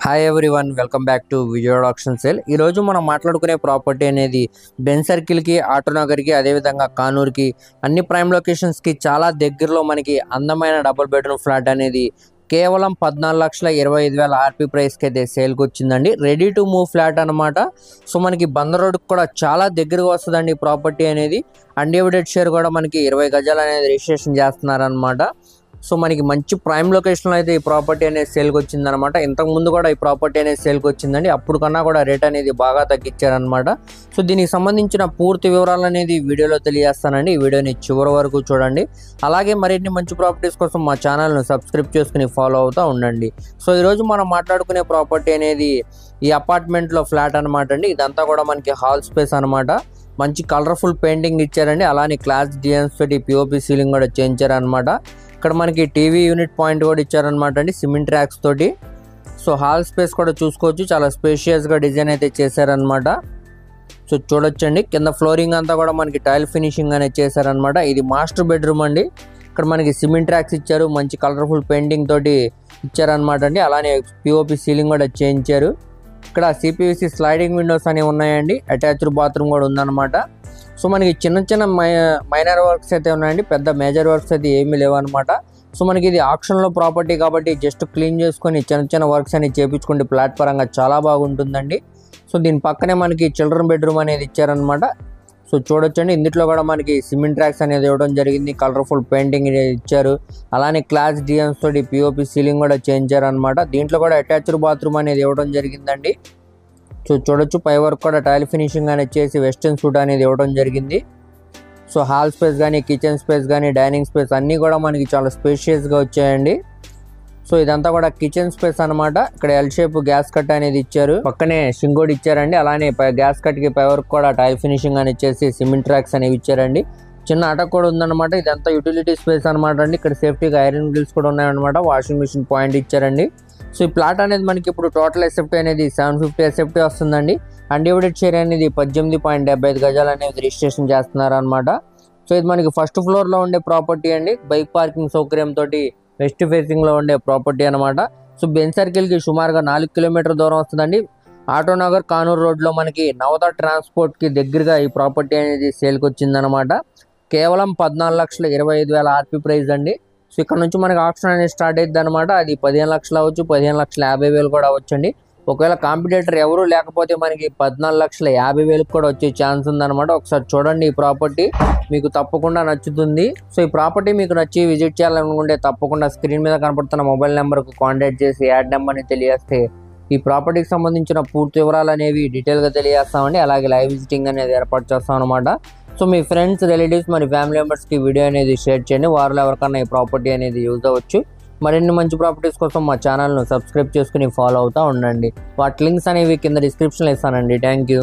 Hi everyone, welcome back to Vijayawada auction sale. ఈరోజు మనం మాట్లాడుకునే ప్రాపర్టీ అనేది బెన్ సర్కిల్కి, ఆటోనగర్కి, అదేవిధంగా కానూర్కి, అన్ని ప్రైమ్ లొకేషన్స్కి చాలా దగ్గరలో మనకి అందమైన డబుల్ బెడ్రూమ్ ఫ్లాట్ అనేది కేవలం 14,25,000 ఆర్పీ ప్రైస్కి అయితే సేల్కి వచ్చిందండి. రెడీ టు మూవ్ ఫ్లాట్ అనమాట. సో మనకి బందర్ రోడ్కి కూడా చాలా దగ్గరగా వస్తుందండి ఈ ప్రాపర్టీ అనేది. అన్డివైడెడ్ షేర్ కూడా మనకి 20 గజాలు అనేది రిజిస్ట్రేషన్ చేస్తున్నారనమాట. సో మనకి మంచి ప్రైమ్ లొకేషన్లో అయితే ఈ ప్రాపర్టీ అనేది సేల్కి వచ్చిందనమాట. ఇంతకుముందు కూడా ఈ ప్రాపర్టీ అనేది సేల్కి వచ్చిందండి. అప్పుడు కన్నా కూడా రేట్ అనేది బాగా తగ్గించారనమాట. సో దీనికి సంబంధించిన పూర్తి వివరాలు అనేది వీడియోలో తెలియజేస్తానండి. ఈ వీడియోని చివరి వరకు చూడండి. అలాగే మరిన్ని మంచి ప్రాపర్టీస్ కోసం మా ఛానల్ను సబ్స్క్రైబ్ చేసుకుని ఫాలో అవుతూ ఉండండి. సో ఈరోజు మనం మాట్లాడుకునే ప్రాపర్టీ అనేది ఈ అపార్ట్మెంట్లో ఫ్లాట్ అనమాట అండి. ఇదంతా కూడా మనకి హాల్ స్పేస్ అనమాట. మంచి కలర్ఫుల్ పెయింటింగ్ ఇచ్చారండి. అలానే క్లాస్ డిజైన్స్ తోటి పిఓపి సీలింగ్ కూడా చేయించారనమాట. ఇక్కడ మనకి టీవీ యూనిట్ పాయింట్ కూడా ఇచ్చారనమాట అండి, సిమెంట్ ట్రాక్స్ తోటి. సో హాల్ స్పేస్ కూడా చూసుకోవచ్చు, చాలా స్పేషియస్గా డిజైన్ అయితే చేశారనమాట. సో చూడొచ్చండి, కింద ఫ్లోరింగ్ అంతా కూడా మనకి టైల్ ఫినిషింగ్ అనేది చేశారనమాట. ఇది మాస్టర్ బెడ్రూమ్ అండి. ఇక్కడ మనకి సిమెంట్ ట్రాక్స్ ఇచ్చారు, మంచి కలర్ఫుల్ పెయింటింగ్ తోటి ఇచ్చారనమాట అండి. అలానే పిఓపి సీలింగ్ కూడా చేయించారు. ఇక్కడ సిపివిసి స్లైడింగ్ విండోస్ అనేవి ఉన్నాయండి. అటాచ్డ్ బాత్రూమ్ కూడా ఉందన్నమాట. సో మనకి చిన్న చిన్న మైనర్ వర్క్స్ అయితే ఉన్నాయండి, పెద్ద మేజర్ వర్క్స్ అయితే ఏమీ లేవన్నమాట. సో మనకి ఇది ఆక్షన్లో ప్రాపర్టీ కాబట్టి జస్ట్ క్లీన్ చేసుకొని చిన్న చిన్న వర్క్స్ అనేవి చేయించుకుంటే ప్లాట్ పరంగా చాలా బాగుంటుందండి. సో దీని పక్కనే మనకి చిల్డ్రన్ బెడ్రూమ్ అనేది ఇచ్చారనమాట. సో చూడొచ్చండి, ఇందులో కూడా మనకి సిమెంట్ ట్రాక్స్ అనేది ఇవ్వడం జరిగింది, కలర్ఫుల్ పెయింటింగ్ ఇచ్చారు. అలానే క్లాస్ డిజైన్స్ తోటి పిఓపి సీలింగ్ కూడా చేయించారనమాట. దీంట్లో కూడా అటాచ్డ్ బాత్రూమ్ అనేది ఇవ్వడం జరిగిందండి. సో చూడొచ్చు, పై వరకు కూడా టైల్ ఫినిషింగ్ అనేది చేసి వెస్టర్న్ సూట్ అనేది ఇవ్వడం జరిగింది. సో హాల్ స్పేస్ కానీ, కిచెన్ స్పేస్ కానీ, డైనింగ్ స్పేస్ అన్నీ కూడా మనకి చాలా స్పేషియస్గా వచ్చాయండి. సో ఇదంతా కూడా కిచెన్ స్పేస్ అనమాట. ఇక్కడ ఎల్ షేప్ గ్యాస్ కట్ అనేది ఇచ్చారు, పక్కనే సింక్ కూడా ఇచ్చారండి. అలానే గ్యాస్ కట్ కి పై వరకు కూడా టైల్ ఫినిషింగ్ అనేది ఇచ్చేసి సిమెంట్ ట్రాక్స్ అనేవి ఇచ్చారండి. చిన్న అటక్ కూడా ఉందన్నమాట. ఇదంతా యూటిలిటీ స్పేస్ అనమాట అండి. ఇక్కడ సేఫ్టీగా ఐరన్ గ్రిల్స్ కూడా ఉన్నాయన్నమాట. వాషింగ్ మిషన్ పాయింట్ ఇచ్చారండి. సో ఈ ప్లాట్ అనేది మనకి ఇప్పుడు టోటల్ ఎస్ఎఫ్టీ అనేది 750 ఎస్ఎఫ్టీ వస్తుందండి. అన్డివైడెడ్ షేర్ అనేది 18.75 గజాలు అనేది రిజిస్ట్రేషన్ చేస్తున్నారు అనమాట. సో ఇది మనకి ఫస్ట్ ఫ్లోర్లో ఉండే ప్రాపర్టీ అండి. బైక్ పార్కింగ్ సౌకర్యంతో వెస్ట్ ఫేసింగ్లో ఉండే ప్రాపర్టీ అనమాట. సో బెన్ సర్కిల్కి సుమారుగా 4 కిలోమీటర్ దూరం వస్తుందండి. ఆటోనగర్ కానూర్ రోడ్లో మనకి నవత ట్రాన్స్పోర్ట్కి దగ్గరగా ఈ ప్రాపర్టీ అనేది సేల్కి వచ్చిందనమాట. కేవలం 14,25,000 ఆర్పీ ప్రైస్ అండి. సో ఇక్కడ నుంచి మనకి ఆప్షన్ అనేది స్టార్ట్ అవుతుంది అనమాట. అది 15 లక్షలు అవ్వచ్చు, 15,50,000 కూడా అవ్వచ్చండి. ఒకవేళ కాంపిటేటర్ ఎవరు లేకపోతే మనకి 14,50,000 కూడా వచ్చే ఛాన్స్ ఉందన్నమాట. ఒకసారి చూడండి, ఈ ప్రాపర్టీ మీకు తప్పకుండా నచ్చుతుంది. సో ఈ ప్రాపర్టీ మీకు నచ్చి విజిట్ చేయాలనుకుంటే తప్పకుండా స్క్రీన్ మీద కనపడుతున్న మొబైల్ నెంబర్కు కాంటాక్ట్ చేసి యాడ్ నెంబర్ని తెలియజేస్తే ఈ ప్రాపర్టీకి సంబంధించిన పూర్తి వివరాలు అనేవి డీటెయిల్గా తెలియజేస్తామండి. అలాగే లైవ్ విజిటింగ్ అనేది ఏర్పాటు చేస్తాం అనమాట. సో మీ ఫ్రెండ్స్, రిలేటివ్స్, మరి ఫ్యామిలీ మెంబర్స్కి వీడియో అనేది షేర్ చేయండి. వారిలో ఎవరికన్నా ఈ ప్రాపర్టీ అనేది యూజ్ అవ్వచ్చు. మరిన్ని మంచి ప్రాపర్టీస్ కోసం మా ఛానల్ను సబ్స్క్రైబ్ చేసుకుని ఫాలో అవుతూ ఉండండి. వాటి లింక్స్ అనేవి కింద డిస్క్రిప్షన్లో ఇస్తానండి. Thank you.